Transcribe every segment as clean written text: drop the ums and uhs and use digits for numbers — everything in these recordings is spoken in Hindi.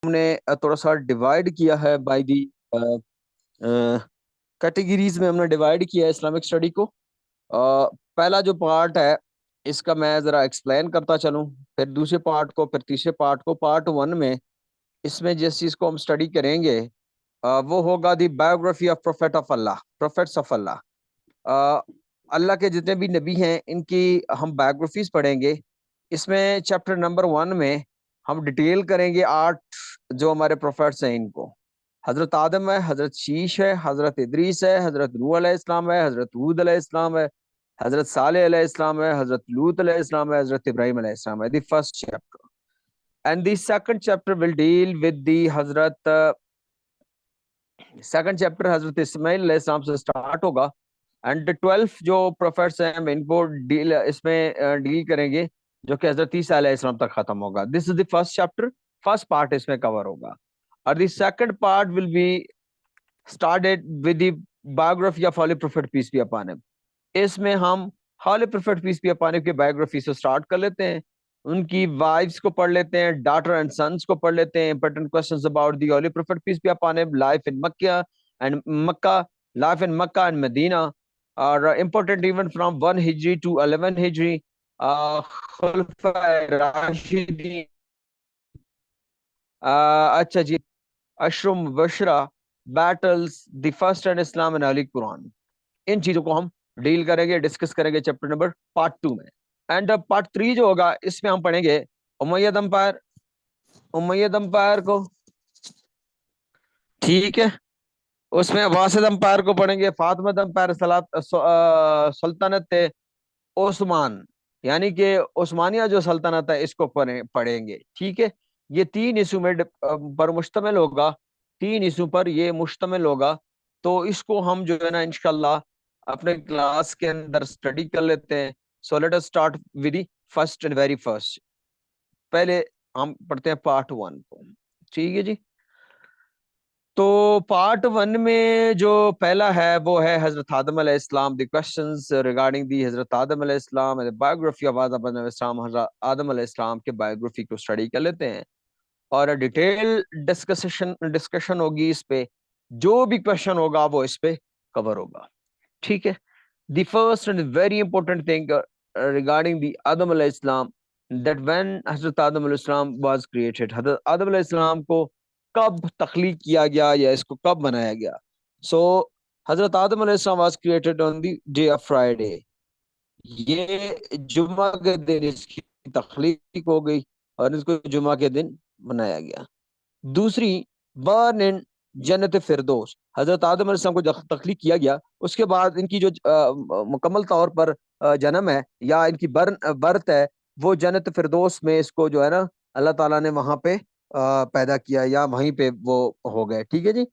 हमने थोड़ा सा डिवाइड किया है बाय दी कैटेगरीज में हमने डिवाइड किया है इस्लामिक स्टडी को। पहला जो पार्ट है इसका मैं ज़रा एक्सप्लेन करता चलूँ, फिर दूसरे पार्ट को, फिर तीसरे पार्ट को। पार्ट वन में इसमें जिस चीज़ को हम स्टडी करेंगे वो होगा the biography of prophet of Allah, prophets of Allah. अल्लाह के जितने भी नबी हैं इनकी हम बायोग्राफीज पढ़ेंगे। इसमें चैप्टर नंबर वन में हम डिटेल करेंगे आठ जो हमारे प्रोफेट्स हैं इनको। हजरत आदम है, हजरत शीश है, हजरत इदरीस है, हजरत नूह अलैहिस्सलाम है, हजरत हूद अलैहिस्सलाम है, हजरत सालेह अलैहिस्सलाम है, हजरत लूत अलैहिस्सलाम है, हजरत इब्राहिम अलैहिस्सलाम है। The first chapter and the second chapter will deal with the Hazrat second chapter हजरत इस्माइल अलैहिस्सलाम से स्टार्ट होगा। एंड 12 जो प्रोफेट्स हैं हम इनको डील इसमें डील करेंगे जो कि हजरत ईसा अलैहिस्सलाम तक खत्म होगा। This is the first chapter, first part इसमें कवर होगा। और the second part will be started with the biography of holy prophet peace be upon him. इसमें हम holy prophet peace be upon him की बायोग्राफी से स्टार्ट कर लेते हैं, उनकी वाइफ्स को पढ़ लेते हैं, डॉटर एंड सन्स को पढ़ लेते हैं, important questions about the holy prophet peace be upon him, life in Mecca and Mecca, life in Mecca and Medina, और important even from 1 Hijri to 11 Hijri, खुलफाए राशिदीन, अच्छा जी, अशरुम वशरा, battles, the first and Islam and Ali Quran. इन चीजों को हम डील करेंगे, डिस्कस करेंगे चैप्टर नंबर पार्ट टू में। एंड पार्ट थ्री जो होगा इसमें हम पढ़ेंगे उमैयद अंपायर, उमैयद अंपायर को, ठीक है। उसमें वासिद अंपायर को पढ़ेंगे, फातिमिद अंपायर, सल्तनत ओस्मान, यानी कि उस्मानिया जो सल्तनत है इसको पढ़ेंगे, ठीक है। ये तीन इशू में पर मुश्तमिल होगा, तीन इशू पर ये मुश्तमिल होगा। तो इसको हम जो है ना इंशाल्लाह अपने क्लास के अंदर स्टडी कर लेते हैं। So let us start with the first and very first. पहले हम पढ़ते हैं पार्ट वन को, ठीक है जी। तो पार्ट वन में जो पहला है वो है हजरत आदम अलैहिस्सलाम, the questions regarding the Hazrat Adam अलैहिस्सलाम एंड बायोग्राफी ऑफ आदम अलैहिस्सलाम। हजरत आदम अलैहिस्सलाम के बायोग्राफी को स्टडी कर लेते हैं और डिटेल डिस्कशन डिस्कशन होगी इस पे। जो भी क्वेश्चन होगा वो इस पे कवर होगा, ठीक है। The first and very important thing regarding the Adam अलैहिस्सलाम, दैट व्हेन हजरत आदम अलैहिस्सलाम वाज क्रिएटेड, हजरत आदम अलैहिस्सलाम को कब तख्लीक किया गया या इसको कब बनाया गया। सो हजरत आदम अलैहिस्सलाम was created on the day of Friday. ये जुम्मा के दिन इसकी तख्लीक हो गई और इसको जुम्मा के दिन बनाया गया। दूसरी, बर्न इन जन्नत फिरदौस, हजरत आदम अलैहिस्सलाम को जब तख्लीक किया गया उसके बाद इनकी जो मुकम्मल तौर पर जन्म है या इनकी बर्थ है वो जन्नत फिरदौस में इसको जो है ना अल्लाह ताला ने वहां पे पैदा किया या वहीं पे वो हो गए, ठीक है जी।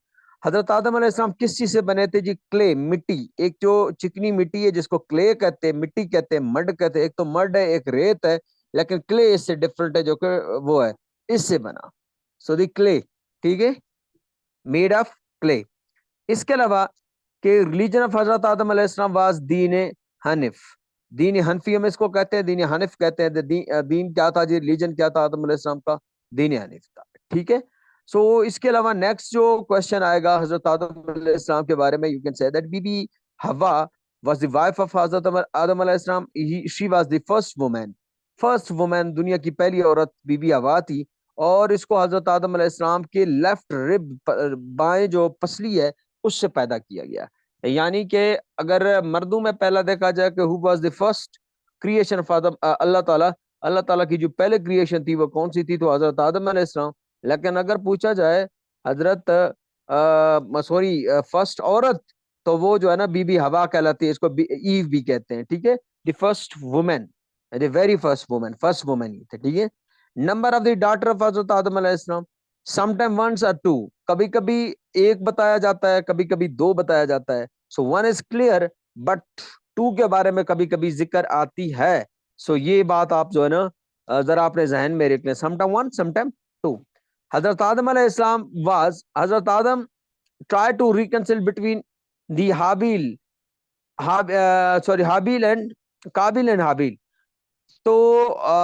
हजरत आदम अलैहिस्सलाम किस चीज से बने थे जी? क्ले, मिट्टी। एक जो चिकनी मिट्टी है जिसको क्ले कहते हैं, मिट्टी कहते हैं, मड कहते हैं। एक तो मड है, एक रेत है, लेकिन क्ले इससे डिफरेंट है जो कि वो है, इससे बना। सो दी क्ले, ठीक है, मेड ऑफ क्ले। इसके अलावा कि रिलीजन ऑफ हजरत आदम अलैहिस्सलाम वाज दीन हनीफ, दीन हनफी हम इसको कहते हैं, दीन हनीफ कहते हैं। दीन क्या था जी, रिलीजन क्या था आदम अलैहिस्सलाम का? दीन हनीफ था, ठीक है। सो इसके अलावा नेक्स्ट जो क्वेश्चन आएगा हजरत आदम अलैहिस्सलाम के बारे में, यू कैन से दैट बीबी हवा was the wife of Hazrat Adam अलैहिस्सलाम, she was the first woman, first women, दुनिया की पहली औरत बीबी हवा थी। और इसको हजरत आदम अलैहिस्सलाम के लेफ्ट रिब, बाएं जो पसली है उससे पैदा किया गया। यानी कि अगर मर्दों में पहला देखा जाए कि who was the first creation of Adam, अल्लाह ताला, अल्लाह ताला की जो पहले क्रिएशन थी वो कौन सी थी? तो हजरत आदम अलैहिस्सलाम। लेकिन अगर पूछा जाए हजरत सॉरी फर्स्ट औरत, तो वो जो है ना बीबी हवा कहलाती है, इसको ईव भी कहते हैं, ठीक है। The first women, the very first women, first women ही थे, ठीक है। Number of the daughter of हजरत आदम अलैहिस्सलाम, समटाइम वंस और टू, कभी कभी एक बताया जाता है, कभी कभी दो बताया जाता है। So one is clear, but two के बारे में कभी कभी जिक्र आती है। सो ये बात आप जो है ना जरा अपने जहन में रख लें, sometime one sometime to. Hazrat Adam अलैहिस्सलाम वाज, हजरत Adam try to reconcile between the Habil, Habil and Qabil and Habil. तो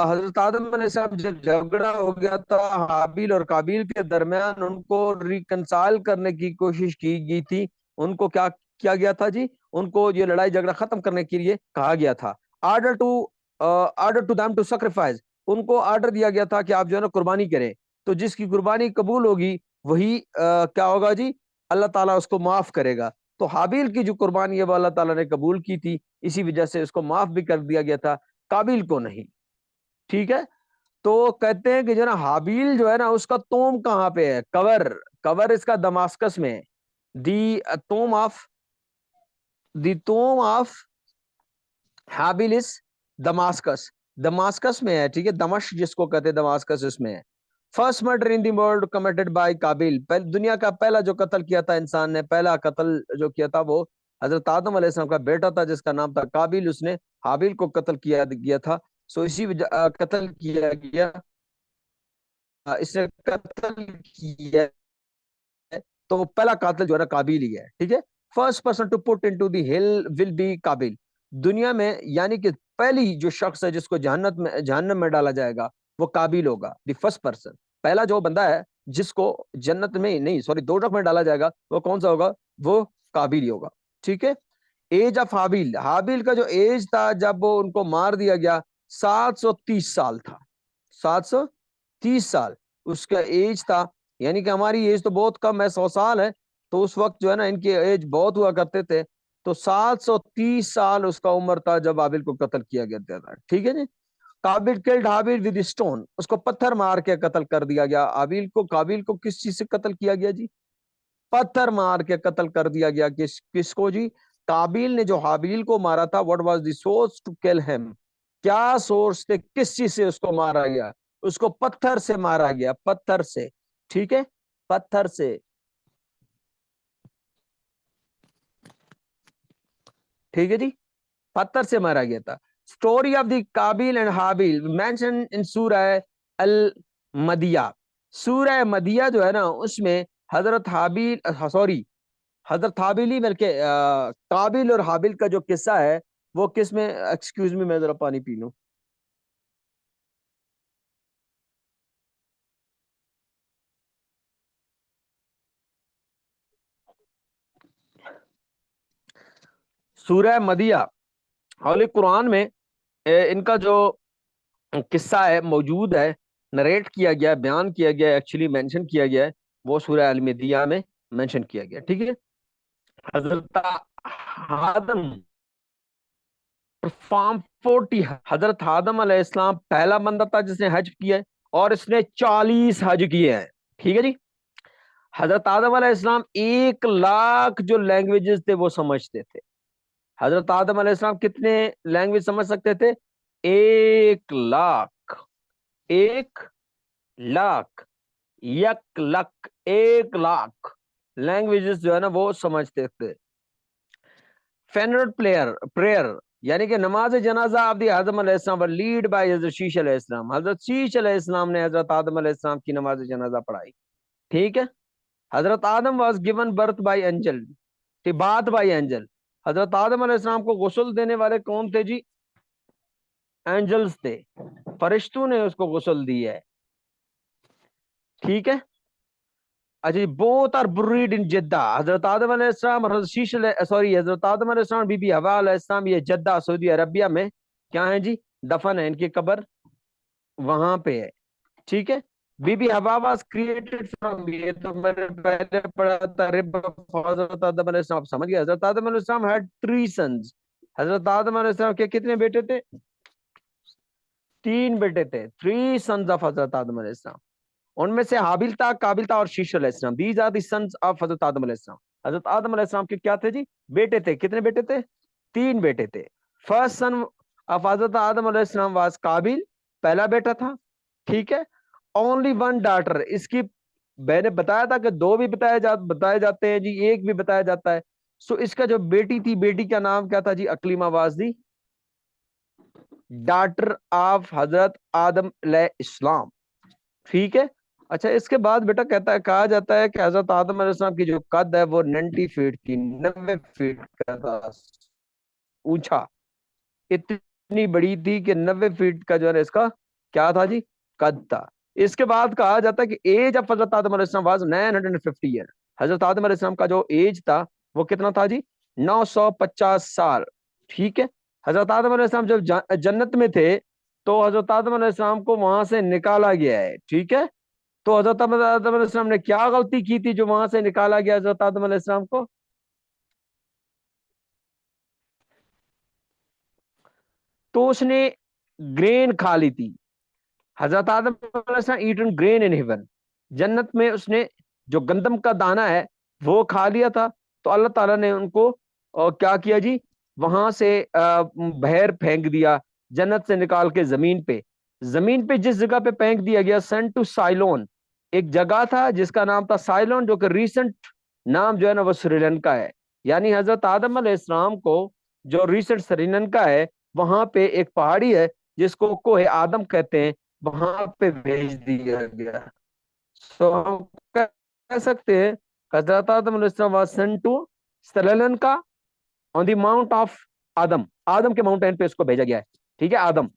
हजरत आदम अलैहिस्सलाम जब झगड़ा हो गया था हाबिल और काबिल के दरमियान, उनको रिकंसाइल करने की कोशिश की गई थी। उनको क्या किया गया था जी? उनको ये लड़ाई झगड़ा खत्म करने के लिए कहा गया था। Order to order to them to sacrifice, उनको आर्डर दिया गया था कि आप जो है ना कुर्बानी करें। तो जिसकी कुर्बानी कबूल होगी वही क्या होगा जी? अल्लाह ताला उसको माफ करेगा। तो हाबिल की जो कुर्बानी है वो अल्लाह ताला ने कबूल की थी, इसी वजह से उसको माफ भी कर दिया गया था, काबिल को नहीं। ठीक है। तो कहते हैं कि जो ना हाबिल जो है ना उसका तोम कहाँ पे है? कवर, कवर इसका दमास्कस में है। The tomb of the tomb of Habil is Damascus, Damascus में है। ठीक है, दमश्क जिसको कहते हैं दमास्कस, इसमें है। First murder in the world committed by काबिल, दुनिया का पहला जो कत्ल किया था इंसान ने, पहला कत्ल जो किया था वो हजरत आदम अलैहिस्सलाम का बेटा था जिसका नाम था काबिल, उसने हाबिल को कत्ल किया गया था। सो इसी कत्ल किया गया, इसने कत्ल किया है। तो पहला कातिल जो है ना काबिल ही है। ठीक है। First person to put into the hill will be Qabil, दुनिया में यानी कि पहली जो शख्स है जिसको जहन्नम में डाला जाएगा वो काबिल होगा। द फर्स्ट पर्सन, पहला जो बंदा है जिसको जन्नत में नहीं सॉरी दोजख में डाला जाएगा वो कौन सा होगा? वो काबिल ही होगा। ठीक है। एज ऑफ हाबिल, हाबिल का जो एज था जब वो उनको मार दिया गया 730 साल था। 730 साल उसका एज था। यानी कि हमारी एज तो बहुत कम है, 100 साल है। तो उस वक्त जो है ना इनकी एज बहुत हुआ करते थे। तो 730 साल उसका उम्र था जब हाबिल को कत्ल किया गया था। ठीक है जी। काबिल किल्ड हाबिल विद स्टोन, उसको पत्थर मार के कत्ल कर दिया गया। हाबिल को, काबिल को किस चीज से कत्ल किया गया जी? पत्थर मार के कत्ल कर दिया गया। किसको जी? काबिल ने जो हाबिल को मारा था। What was the source to kill him, क्या सोर्स थे, किस चीज से उसको मारा गया? उसको पत्थर से मारा गया, पत्थर से। ठीक है, पत्थर से। ठीक है जी, पत्थर से मारा गया था। स्टोरी ऑफ द काबिल एंड हाबिल मेंशन इन सूरह अल मदिया, सूरह मदिया जो है ना उसमें हजरत हाबिल सॉरी हजरत हाबिल ही बल्कि काबिल और हाबिल का जो किस्सा है वो किस में? एक्सक्यूज मी, मैं जरा पानी पी लूं। सूरह मदिया हौली कुरान में इनका जो किस्सा है मौजूद है, नरेट किया गया, बयान किया गया, एक्चुअली मेंशन किया गया है, वो सूरह अल मदिया में मेंशन किया गया। ठीक है। हजरत आदम परफॉर्म 40, हजरत आदम अलैहिस्सलाम पहला बंदा था जिसने हज किया है और इसने 40 हज किए हैं। ठीक है जी। हजरत आदम अलैहिस्सलाम 1 लाख जो लैंग्वेजेस थे वो समझते थे। हजरत आदम अलैहिस्सलाम कितने लैंग्वेज समझ सकते थे? 1 लाख, 1 लाख, 1 लाख, 1 लाख लैंग्वेजेस जो है ना वो समझते थे। फेनरल प्रेयर यानी कि नमाज जनाजा ऑफ द आदम अलैहिस्सलाम लीड बाय हजरत शीश अलैहिस्सलाम, हजरत शीश अलैहिस्सलाम ने हजरत आदम अलैहिस्सलाम की नमाज जनाजा पढ़ाई। ठीक है। हजरत Adam was given birth by angel, बात बाय एंजल, हजरत आदम अलैहिस्सलाम को गुस्ल देने वाले कौन थे जी? एंजल्स थे, फरिश्तों ने उसको गुस्ल दी है। ठीक है। अच्छा, both are बुरीड in Jeddah, Hazrat Adam अलैहिस्सलाम और हजरत शीश सॉरी हजरत आदम अलैहिस्सलाम बीबी हवा अलैहिस्सलाम ये जद्दा सऊदी अरबिया में क्या है जी? दफन है, इनकी कब्र वहां पे है। ठीक है। बीबी हवा वाज क्रिएटेड फ्रॉम, ये तो मैंने पहले पढ़ा था, रिब ऑफ हजरत आदम अलैहिस्सलाम, आप समझ गए। हजरत आदम अलैहिस्सलाम हैड 3 सन्स, हजरत आदम अलैहिस्सलाम के कितने बेटे थे? 3 बेटे थे, 3 सन्स ऑफ हजरत आदम अलैहिस्सलाम। उनमें से हाबिल था, काबिल था और शीश अलैहिस्सलाम, these are the sons of हजरत आदम अलैहिस्सलाम। हजरत आदम अलैहिस्सलाम के क्या थे जी? बेटे थे। कितने बेटे थे? 3 बेटे थे। फर्स्ट सन ऑफ हजरत आदम अलैहिस्सलाम वाज काबिल, पहला बेटा था। ठीक है। ओनली वन डॉटर, इसकी मैंने बताया था कि दो भी बताए जाते हैं जी, एक भी बताया जाता है। सो इसका जो बेटी थी, बेटी का नाम क्या था जी? अकलीमा वाज दी डॉटर ऑफ हजरत आदम अलैहिस्सलाम। ठीक है। अच्छा, इसके बाद बेटा कहता है, कहा जाता है कि हजरत आदम अलैहिस्सलाम की जो कद है वो 90 फीट थी, 90 फीट का था ऊंचा। इतनी इतनी बड़ी थी कि 90 फीट का जो है ना इसका क्या था जी, कद था। इसके बाद कहा जाता है कि एज ऑफ हजरत आदम अलैहिस्सलाम वाज 950 ईयर। हजरत आदम अलैहिस्सलाम का जो एज था वो कितना था जी, 950 साल। ठीक है। हजरत आदम अलैहिस्सलाम जब जन्नत में थे तो हजरत आदम अलैहिस्सलाम को वहां से निकाला गया है। ठीक है। तो हजरत आदम अलैहिस्सलाम ने क्या गलती की थी जो वहां से निकाला गया हजरत आदम अलैहिस्सलाम को? तो उसने ग्रेन खा ली थी। हजरत आदम अलैहिस्सलाम ईटन ग्रेन इन हेवन। जन्नत में उसने जो गंदम का दाना है वो खा लिया था। तो अल्लाह ताला ने उनको क्या किया जी, वहां से बाहर फेंक दिया, जन्नत से निकाल के जमीन पे। जमीन पे जिस जगह पे फेंक दिया गया, सेंट टू साइलोन, एक जगह था जिसका नाम था साइलोन, जो कि रिसेंट नाम जो है ना वो श्रीलंका है। यानी हजरत आदम अलैहिस्सलाम को जो रिसेंट श्रीलंका है, वहां पे एक पहाड़ी है जिसको कोहे आदम कहते हैं, वहां पे भेज दिया गया। सो हम कह सकते हैं हजरत आदम अलैहिस्सलाम was sent to Sri Lanka on the mount of Adam. Adam के माउंटेन पे इसको भेजा गया है। ठीक है, आदम।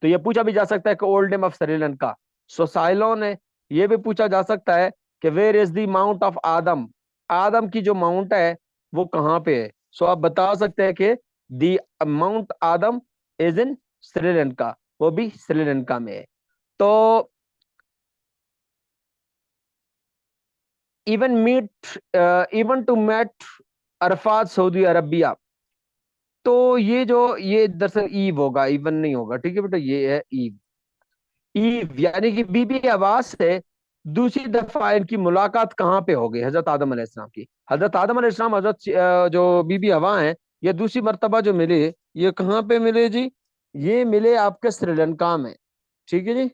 तो ये पूछा भी जा सकता है कि old name of Sri Lanka, so Ceylon है। ये भी पूछा जा सकता है कि where is the mount of Adam, Adam की जो माउंट है वो कहाँ पे है। सो आप बता सकते हैं कि the mount Adam is in Sri Lanka, वो भी श्रीलंका में है। तो even meet even to met Arafat Saudi Arabia. तो ये जो ये दरअसल ईव होगा, इवन नहीं होगा। ठीक है बेटा, ये है ईव। ईव यानी कि बीबी अब्बास से दूसरी दफा इनकी मुलाकात कहाँ पे हो गई, हजरत आदम अलैहिस्सलाम की। हजरत आदम अलैहिस्सलाम हजरत जो बीबी हवा हैं, ये दूसरी मर्तबा जो मिले, ये कहाँ पे मिले जी, ये मिले आपके श्रीलंका में। ठीक है जी,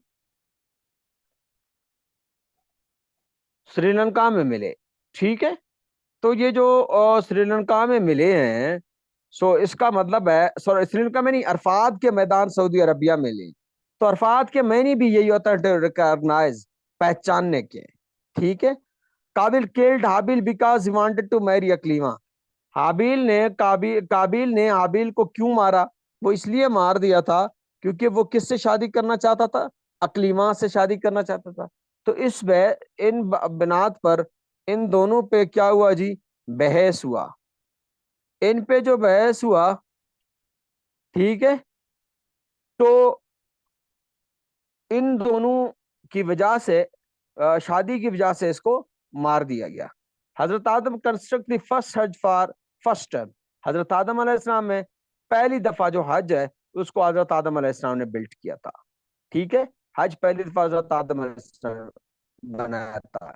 श्रीलंका में मिले। ठीक है। तो ये जो श्रीलंका में मिले हैं, सो इसका मतलब है, सॉरी श्रीलंका में नहीं, अरफात के मैदान सऊदी अरबिया में मिले। तो अरफात के मैनी भी यही होता है, रिकॉग्नाइज, पहचानने के। ठीक है। Qabil killed Habil because he wanted to marry Aqlima. Qabil ने हाबिल को क्यों मारा? वो इसलिए मार दिया था क्योंकि वो किससे शादी करना चाहता था, अकलीमा से शादी करना चाहता था। तो इन बिनात पर इन दोनों पे क्या हुआ जी, बहस हुआ। इन पे जो बहस हुआ, ठीक है, तो इन दोनों की वजह से शादी की वजह से इसको मार दिया गया। हजरत आदम कंस्ट्रक्ट द फर्स्ट हज for first time. Hazrat Adam अलैहिस्सलाम में पहली दफा जो हज है उसको हजरत आदम अलैहिस्सलाम ने बिल्ट किया था। ठीक है। हज पहली दफा हजरत आदम अलैहिस्सलाम ने बनाया था।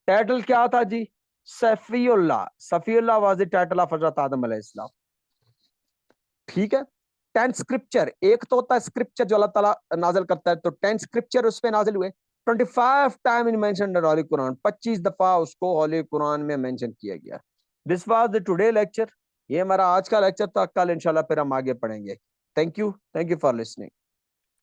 टाइटल क्या था जी, Safiullah. Safiullah was the title of हजरत आदम अलैहिस्सलाम। ठीक है। 10 स्क्रिप्चर, एक तो होता है स्क्रिप्चर जो अल्लाह ताला नाजिल करता है, तो 10 स्क्रिप्चर उस पे नाजिल हुए। 25 time in mention Holi Quran, 25 दफा उसको होली कुरान में मेंशन किया गया। This was the today lecture. ये हमारा आज का लेक्चर था। कल इंशाल्लाह फिर हम आगे पढ़ेंगे। Thank you for listening.